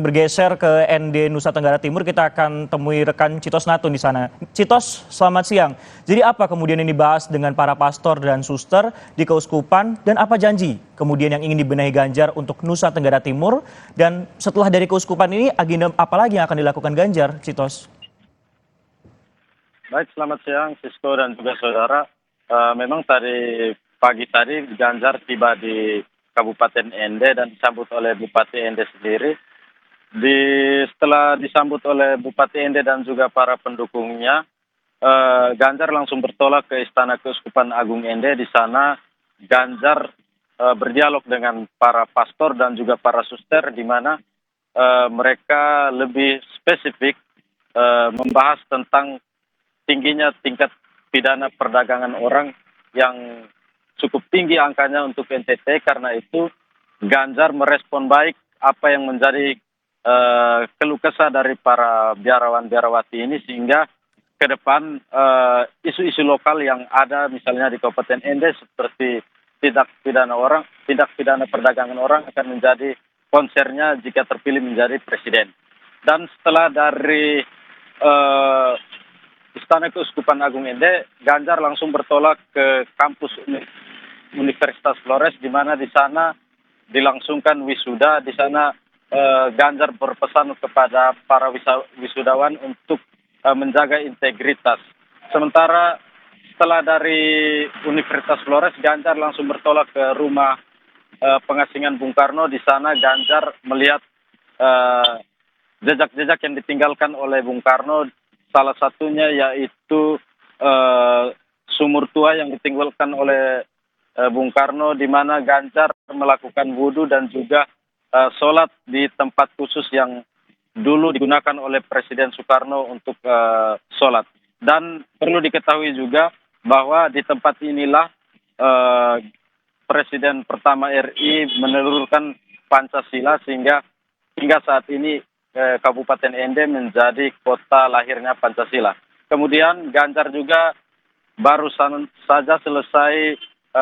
bergeser ke ND Nusa Tenggara Timur, kita akan temui rekan Citos Natun di sana. Citos, selamat siang. Jadi apa kemudian yang dibahas dengan para pastor dan suster di Keuskupan dan apa janji kemudian yang ingin dibenahi Ganjar untuk Nusa Tenggara Timur? Dan setelah dari Keuskupan ini, agenda apa lagi yang akan dilakukan Ganjar, Citos? Baik, selamat siang Sisko dan juga saudara. Memang pagi tadi Ganjar tiba di Kabupaten Ende dan disambut oleh Bupati Ende sendiri. Setelah disambut oleh Bupati Ende dan juga para pendukungnya, Ganjar langsung bertolak ke Istana Keuskupan Agung Ende. Di sana Ganjar berdialog dengan para pastor dan juga para suster, di mana mereka lebih spesifik membahas tentang tingginya tingkat pidana perdagangan orang yang cukup tinggi angkanya untuk NTT. Karena itu Ganjar merespon baik apa yang menjadi keluh kesah dari para biarawan-biarawati ini, sehingga ke depan isu-isu lokal yang ada misalnya di Kabupaten Ende seperti tindak pidana perdagangan orang akan menjadi konsernya jika terpilih menjadi presiden. Dan setelah dari Istana Keuskupan Agung Ende, Ganjar langsung bertolak ke kampus Universitas Flores, di mana di sana dilangsungkan wisuda. Di sana Ganjar berpesan kepada para wisudawan untuk menjaga integritas. Sementara setelah dari Universitas Flores, Ganjar langsung bertolak ke rumah pengasingan Bung Karno. Di sana Ganjar melihat jejak-jejak yang ditinggalkan oleh Bung Karno. Salah satunya yaitu sumur tua yang ditinggalkan oleh Bung Karno, di mana Ganjar melakukan wudhu dan juga sholat di tempat khusus yang dulu digunakan oleh Presiden Soekarno untuk sholat. Dan perlu diketahui juga bahwa di tempat inilah Presiden pertama RI menelurkan Pancasila, sehingga hingga saat ini Kabupaten Ende menjadi kota lahirnya Pancasila. Kemudian Ganjar juga baru saja selesai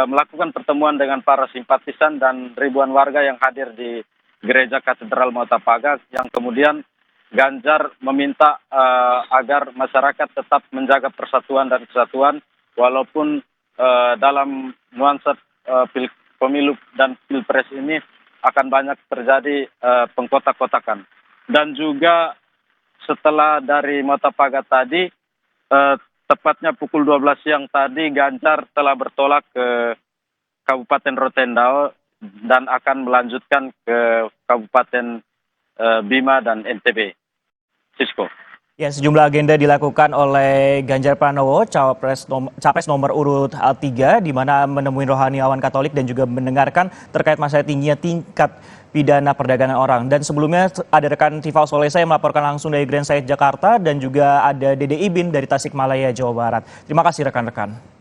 melakukan pertemuan dengan para simpatisan dan ribuan warga yang hadir di Gereja Katedral Mautapaga, yang kemudian Ganjar meminta agar masyarakat tetap menjaga persatuan dan kesatuan walaupun dalam nuansa pemilu dan pilpres ini akan banyak terjadi pengkotak-kotakan. Dan juga setelah dari Mautapaga tadi, tepatnya pukul 12 siang tadi, Ganjar telah bertolak ke Kabupaten Rotendao dan akan melanjutkan ke Kabupaten Bima dan NTB. Sisko. Ya, sejumlah agenda dilakukan oleh Ganjar Pranowo, capres nomor urut 3, di mana menemui rohaniawan Katolik dan juga mendengarkan terkait masalah tingginya tingkat pidana perdagangan orang. Dan sebelumnya ada rekan Tifal Solesa yang melaporkan langsung dari Grand Said Jakarta, dan juga ada Dede Ibin dari Tasikmalaya, Jawa Barat. Terima kasih rekan-rekan.